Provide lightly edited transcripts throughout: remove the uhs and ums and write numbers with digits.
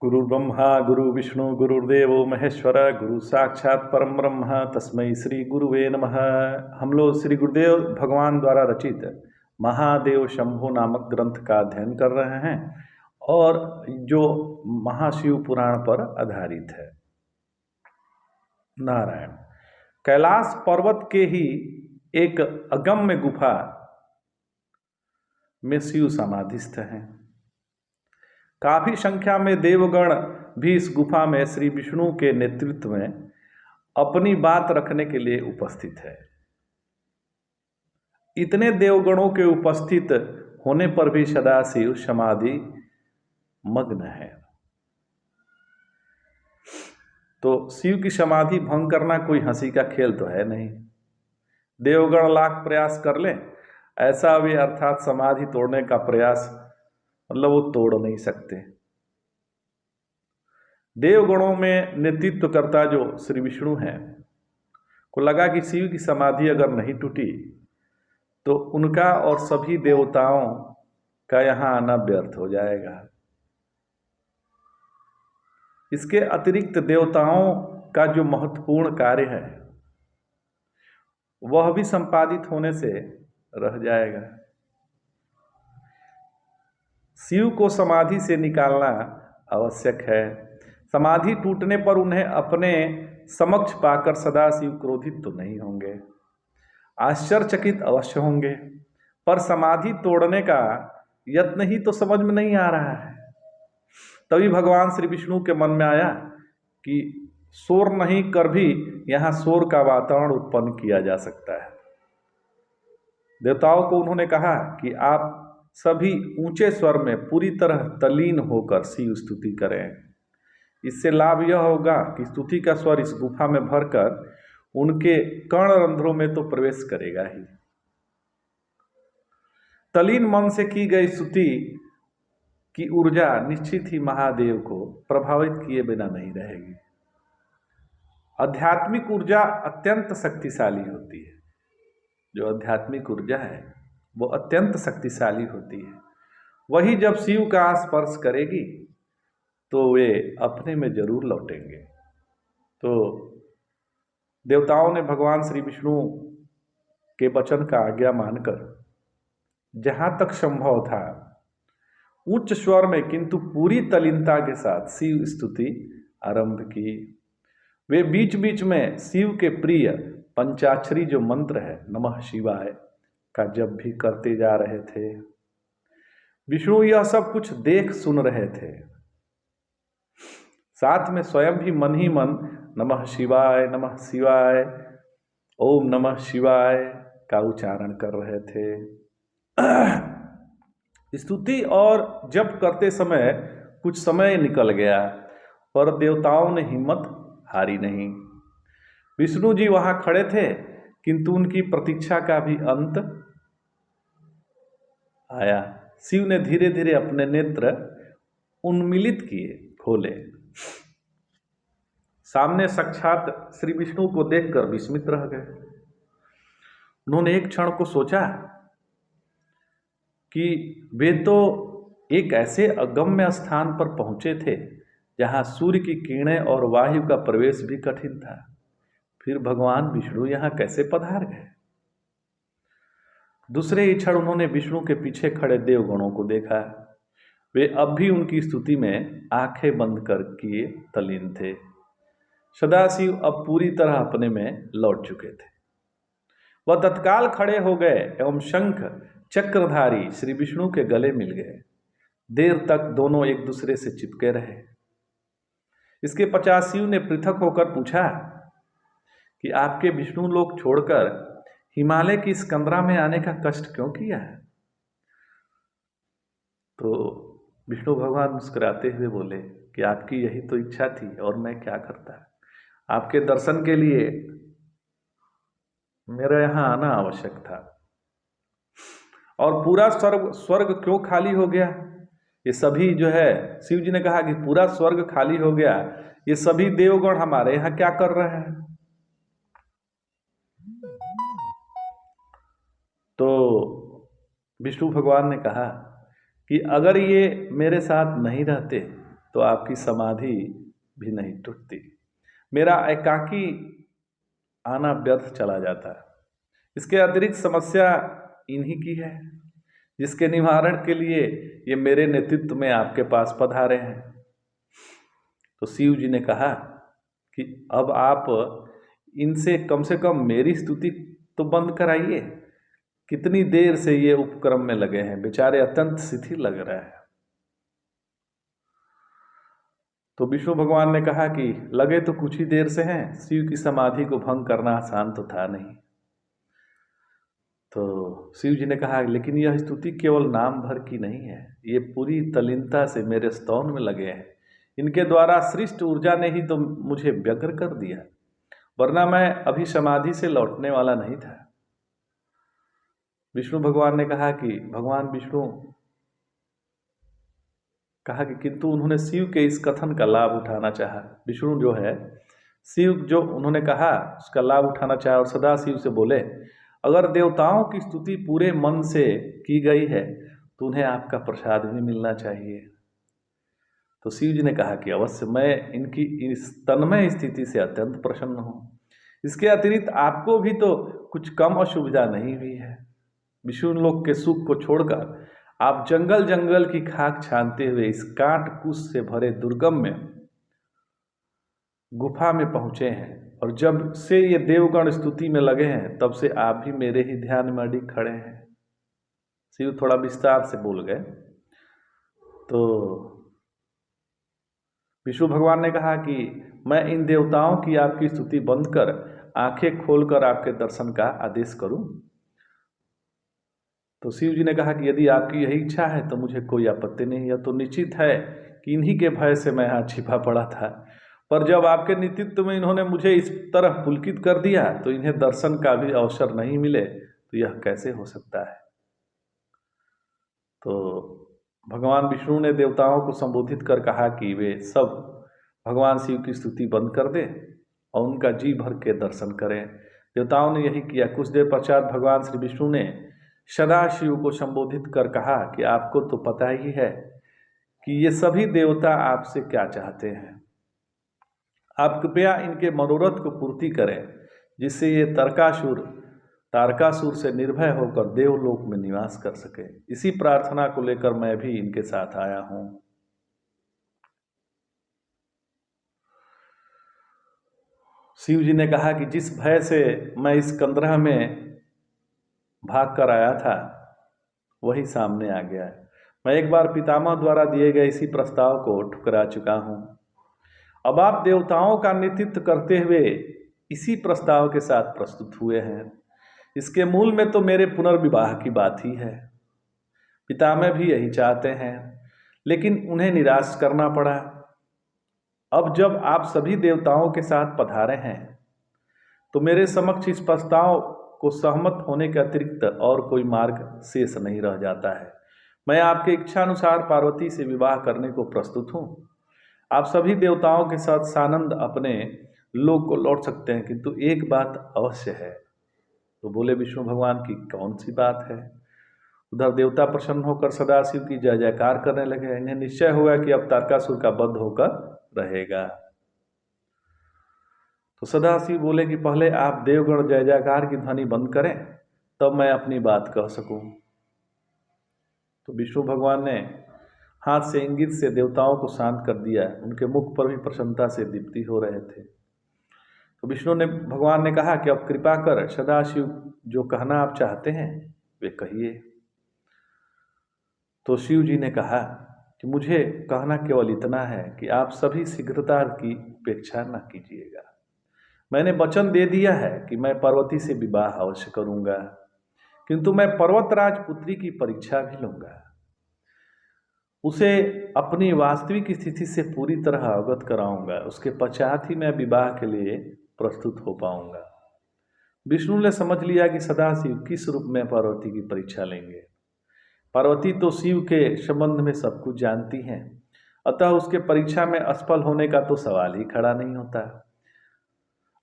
गुरु ब्रह्मा गुरु विष्णु गुरुर्देवो महेश्वर गुरु साक्षात परम ब्रह्म तस्मै श्री गुरुवे नमः। हम लोग श्री गुरुदेव भगवान द्वारा रचित महादेव शंभु नामक ग्रंथ का अध्ययन कर रहे हैं और जो महाशिव पुराण पर आधारित है। नारायण कैलाश पर्वत के ही एक अगम्य गुफा में शिव समाधिस्थ हैं। काफी संख्या में देवगण भी इस गुफा में श्री विष्णु के नेतृत्व में अपनी बात रखने के लिए उपस्थित है। इतने देवगणों के उपस्थित होने पर भी सदाशिव समाधि मग्न है। तो शिव की समाधि भंग करना कोई हंसी का खेल तो है नहीं। देवगण लाख प्रयास कर ले, ऐसा भी अर्थात समाधि तोड़ने का प्रयास मतलब वो तोड़ नहीं सकते। देवगणों में नेतृत्व करता जो श्री विष्णु हैं को लगा कि शिव की समाधि अगर नहीं टूटी तो उनका और सभी देवताओं का यहाँ आना व्यर्थ हो जाएगा। इसके अतिरिक्त देवताओं का जो महत्वपूर्ण कार्य है वह भी संपादित होने से रह जाएगा। शिव को समाधि से निकालना आवश्यक है। समाधि टूटने पर उन्हें अपने समक्ष पाकर सदाशिव क्रोधित तो नहीं होंगे, आश्चर्यचकित अवश्य होंगे, पर समाधि तोड़ने का यत्न ही तो समझ में नहीं आ रहा है। तभी भगवान श्री विष्णु के मन में आया कि शोर नहीं कर भी यहाँ शोर का वातावरण उत्पन्न किया जा सकता है। देवताओं को उन्होंने कहा कि आप सभी ऊंचे स्वर में पूरी तरह तल्लीन होकर शिव स्तुति करें। इससे लाभ यह होगा कि स्तुति का स्वर इस गुफा में भरकर उनके कर्णरंध्रों में तो प्रवेश करेगा ही। तल्लीन मन से की गई स्तुति की ऊर्जा निश्चित ही महादेव को प्रभावित किए बिना नहीं रहेगी। आध्यात्मिक ऊर्जा अत्यंत शक्तिशाली होती है। जो आध्यात्मिक ऊर्जा है वो अत्यंत शक्तिशाली होती है। वही जब शिव का स्पर्श करेगी तो वे अपने में जरूर लौटेंगे। तो देवताओं ने भगवान श्री विष्णु के वचन का आज्ञा मानकर जहाँ तक संभव था उच्च स्वर में किंतु पूरी तल्लीनता के साथ शिव स्तुति आरंभ की। वे बीच बीच में शिव के प्रिय पंचाक्षरी जो मंत्र है नमः शिवाय का जप भी करते जा रहे थे। विष्णु यह सब कुछ देख सुन रहे थे, साथ में स्वयं भी मन ही मन नमः शिवाय ओम नमः शिवाय का उच्चारण कर रहे थे। स्तुति और जप करते समय कुछ समय निकल गया पर देवताओं ने हिम्मत हारी नहीं। विष्णु जी वहां खड़े थे किंतु उनकी प्रतीक्षा का भी अंत आया। शिव ने धीरे धीरे अपने नेत्र उन्मीलित किए, खोले। सामने साक्षात श्री विष्णु को देखकर विस्मित रह गए। उन्होंने एक क्षण को सोचा कि वे तो एक ऐसे अगम्य स्थान पर पहुंचे थे जहां सूर्य की किरणें और वायु का प्रवेश भी कठिन था। फिर भगवान विष्णु यहाँ कैसे पधार गए? दूसरे ही क्षण उन्होंने विष्णु के पीछे खड़े देवगणों को देखा। वे अब भी उनकी स्तुति में आंखें बंद कर किए तल्लीन थे। सदाशिव अब पूरी तरह अपने में लौट चुके थे। वह तत्काल खड़े हो गए एवं शंख चक्रधारी श्री विष्णु के गले मिल गए। देर तक दोनों एक दूसरे से चिपके रहे। इसके पश्चात शिव ने पृथक होकर पूछा कि आपके विष्णु लोक छोड़कर हिमालय की स्कंदरा में आने का कष्ट क्यों किया है? तो विष्णु भगवान मुस्कुराते हुए बोले कि आपकी यही तो इच्छा थी और मैं क्या करता। आपके दर्शन के लिए मेरा यहाँ आना आवश्यक था। और पूरा स्वर्ग क्यों खाली हो गया? ये सभी जो है शिव जी ने कहा कि पूरा स्वर्ग खाली हो गया, ये सभी देवगण हमारे यहाँ क्या कर रहे हैं? तो विष्णु भगवान ने कहा कि अगर ये मेरे साथ नहीं रहते तो आपकी समाधि भी नहीं टूटती। मेरा एकाकी आना व्यर्थ चला जाता है। इसके अतिरिक्त समस्या इन्हीं की है, जिसके निवारण के लिए ये मेरे नेतृत्व में आपके पास पधारे हैं। तो शिव जी ने कहा कि अब आप इनसे कम से कम मेरी स्तुति तो बंद कराइए। कितनी देर से ये उपक्रम में लगे हैं, बेचारे अत्यंत शिथिल लग रहे हैं। तो विष्णु भगवान ने कहा कि लगे तो कुछ ही देर से हैं, शिव की समाधि को भंग करना आसान तो था नहीं। तो शिव जी ने कहा लेकिन यह स्तुति केवल नाम भर की नहीं है, ये पूरी तल्लीनता से मेरे स्तवन में लगे हैं। इनके द्वारा सृष्ट ऊर्जा ने ही तो मुझे व्यग्र कर दिया, वरना मैं अभी समाधि से लौटने वाला नहीं था। विष्णु भगवान ने कहा कि भगवान विष्णु कहा कि किंतु उन्होंने शिव के इस कथन का लाभ उठाना चाहा। विष्णु जो है, शिव जो उन्होंने कहा उसका लाभ उठाना चाहा और सदा शिव से बोले अगर देवताओं की स्तुति पूरे मन से की गई है तो उन्हें आपका प्रसाद भी मिलना चाहिए। तो शिव जी ने कहा कि अवश्य, मैं इनकी इस तन्मय स्थिति से अत्यंत प्रसन्न हूँ। इसके अतिरिक्त आपको भी तो कुछ कम असुविधा नहीं हुई है। विष्णु लोक के सुख को छोड़कर आप जंगल जंगल की खाक छानते हुए इस कांट कुश से भरे दुर्गम में गुफा में पहुँचे हैं, और जब से ये देवगण स्तुति में लगे हैं तब से आप भी मेरे ही ध्यान में अडिग खड़े हैं। शिव थोड़ा विस्तार से बोल गए। तो विष्णु भगवान ने कहा कि मैं इन देवताओं की आपकी स्तुति बंद कर आंखें खोलकर आपके दर्शन का आदेश करूं। तो शिव जी ने कहा कि यदि आपकी यही इच्छा है तो मुझे कोई आपत्ति नहीं। यह तो निश्चित है कि इन्हीं के भय से मैं यहाँ छिपा पड़ा था, पर जब आपके नेतृत्व में इन्होंने मुझे इस तरह पुलकित कर दिया तो इन्हें दर्शन का भी अवसर नहीं मिले तो यह कैसे हो सकता है। तो भगवान विष्णु ने देवताओं को संबोधित कर कहा कि वे सब भगवान शिव की स्तुति बंद कर दें और उनका जी भर के दर्शन करें। देवताओं ने यही किया। कुछ देर पश्चात भगवान श्री विष्णु ने सदाशिव को संबोधित कर कहा कि आपको तो पता ही है कि ये सभी देवता आपसे क्या चाहते हैं। आप कृपया इनके मनोरथ को पूर्ति करें, जिससे ये तारकासुर से निर्भय होकर देवलोक में निवास कर सके। इसी प्रार्थना को लेकर मैं भी इनके साथ आया हूँ। शिव जी ने कहा कि जिस भय से मैं इस कंदरा में भाग कर आया था वही सामने आ गया है। मैं एक बार पितामह द्वारा दिए गए इसी प्रस्ताव को ठुकरा चुका हूँ। अब आप देवताओं का नेतृत्व करते हुए इसी प्रस्ताव के साथ प्रस्तुत हुए हैं। इसके मूल में तो मेरे पुनर्विवाह की बात ही है। पितामह भी यही चाहते हैं, लेकिन उन्हें निराश करना पड़ा। अब जब आप सभी देवताओं के साथ पधारे हैं तो मेरे समक्ष इस प्रस्ताव को सहमत होने के अतिरिक्त और कोई मार्ग शेष नहीं रह जाता है। मैं आपके इच्छानुसार पार्वती से विवाह करने को प्रस्तुत हूँ। आप सभी देवताओं के साथ सानंद अपने लोक को लौट सकते हैं, किंतु एक बात अवश्य है। तो बोले विष्णु भगवान की कौन सी बात है। उधर देवता प्रसन्न होकर सदाशिव की जय जयकार करने लगे। इन्हें निश्चय हुआ कि अब तारकासुर का वध होकर रहेगा। तो सदाशिव बोले कि पहले आप देवगण जय जयकार की ध्वनि बंद करें, तब मैं अपनी बात कह सकूं। तो विष्णु भगवान ने हाथ से इंगित से देवताओं को शांत कर दिया। उनके मुख पर भी प्रसन्नता से दीप्ति हो रहे थे। तो भगवान ने कहा कि अब कृपा कर सदाशिव जो कहना आप चाहते हैं वे कहिए। तो शिव जी ने कहा कि मुझे कहना केवल इतना है कि आप सभी शीघ्रता की उपेक्षा न कीजिएगा। मैंने वचन दे दिया है कि मैं पार्वती से विवाह अवश्य करूंगा, किंतु मैं पर्वतराज पुत्री की परीक्षा भी लूंगा। उसे अपनी वास्तविक स्थिति से पूरी तरह अवगत कराऊंगा। उसके पश्चात ही मैं विवाह के लिए प्रस्तुत हो पाऊंगा। विष्णु ने समझ लिया कि सदाशिव किस रूप में पार्वती की परीक्षा लेंगे। पार्वती तो शिव के संबंध में सब कुछ जानती हैं, अतः उसके परीक्षा में असफल होने का तो सवाल ही खड़ा नहीं होता।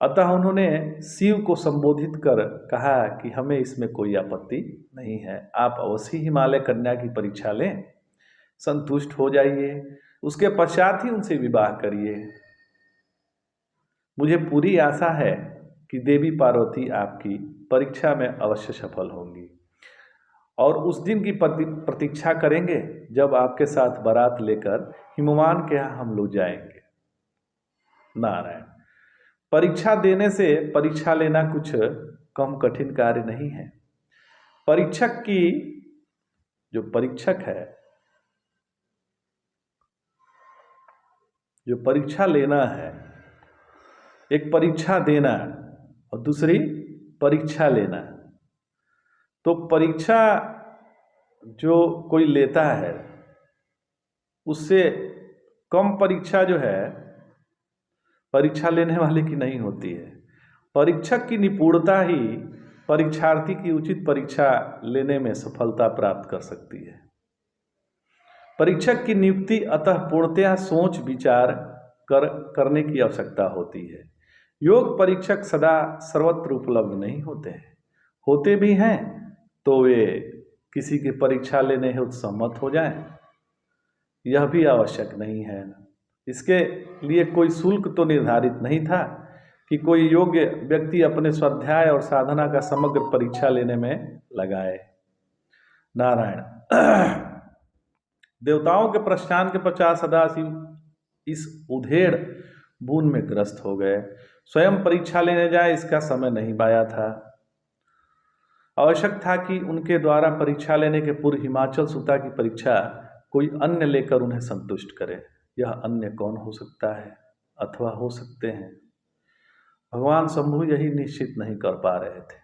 अतः उन्होंने शिव को संबोधित कर कहा कि हमें इसमें कोई आपत्ति नहीं है। आप अवश्य हिमालय कन्या की परीक्षा लें, संतुष्ट हो जाइए। उसके पश्चात ही उनसे विवाह करिए। मुझे पूरी आशा है कि देवी पार्वती आपकी परीक्षा में अवश्य सफल होंगी और उस दिन की प्रतीक्षा करेंगे जब आपके साथ बारात लेकर हिमवान के यहाँ हम लोग जाएंगे। नारायण। परीक्षा देने से परीक्षा लेना कुछ कम कठिन कार्य नहीं है। परीक्षक की जो परीक्षक है, जो परीक्षा लेना है, एक परीक्षा देना और दूसरी परीक्षा लेना। तो परीक्षा जो कोई लेता है उससे कम परीक्षा जो है परीक्षा लेने वाले की नहीं होती है। परीक्षक की निपुणता ही परीक्षार्थी की उचित परीक्षा लेने में सफलता प्राप्त कर सकती है। परीक्षक की नियुक्ति अतः पूर्णतया सोच विचार करने की आवश्यकता होती है। योग परीक्षक सदा सर्वत्र उपलब्ध नहीं होते हैं, होते भी हैं तो वे किसी की परीक्षा लेने हेतु सम्मत हो जाएं, यह भी आवश्यक नहीं है। इसके लिए कोई शुल्क तो निर्धारित नहीं था कि कोई योग्य व्यक्ति अपने स्वाध्याय और साधना का समग्र परीक्षा लेने में लगाए। नारायण। देवताओं के प्रस्थान के पश्चात सदाशिव इस उधेड़ बूंद में ग्रस्त हो गए। स्वयं परीक्षा लेने जाए इसका समय नहीं पाया था। आवश्यक था कि उनके द्वारा परीक्षा लेने के पूर्व हिमाचल सुता की परीक्षा कोई अन्य लेकर उन्हें संतुष्ट करे। यह अन्य कौन हो सकता है अथवा हो सकते हैं? भगवान शंभु यही निश्चित नहीं कर पा रहे थे।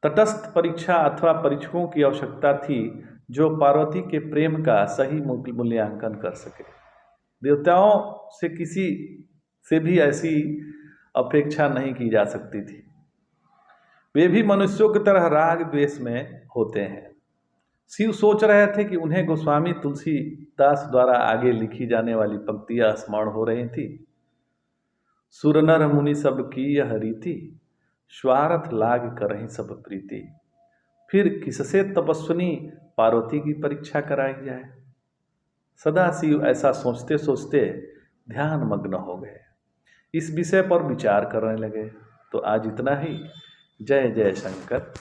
तटस्थ परीक्षा अथवा परीक्षकों की आवश्यकता थी जो पार्वती के प्रेम का सही मूल्यांकन कर सके। देवताओं से किसी से भी ऐसी अपेक्षा नहीं की जा सकती थी। वे भी मनुष्यों की तरह राग द्वेष में होते हैं। शिव सोच रहे थे कि उन्हें गोस्वामी तुलसीदास द्वारा आगे लिखी जाने वाली पंक्तियां स्मरण हो रही थी। सुर नर मुनि सब की यह रीति, स्वार्थ लाग करहि सब प्रीति। फिर किससे तपस्विनी पार्वती की परीक्षा कराई जाए? सदाशिव ऐसा सोचते सोचते ध्यान मग्न हो गए। इस विषय पर विचार करने लगे। तो आज इतना ही। जय जय शंकर।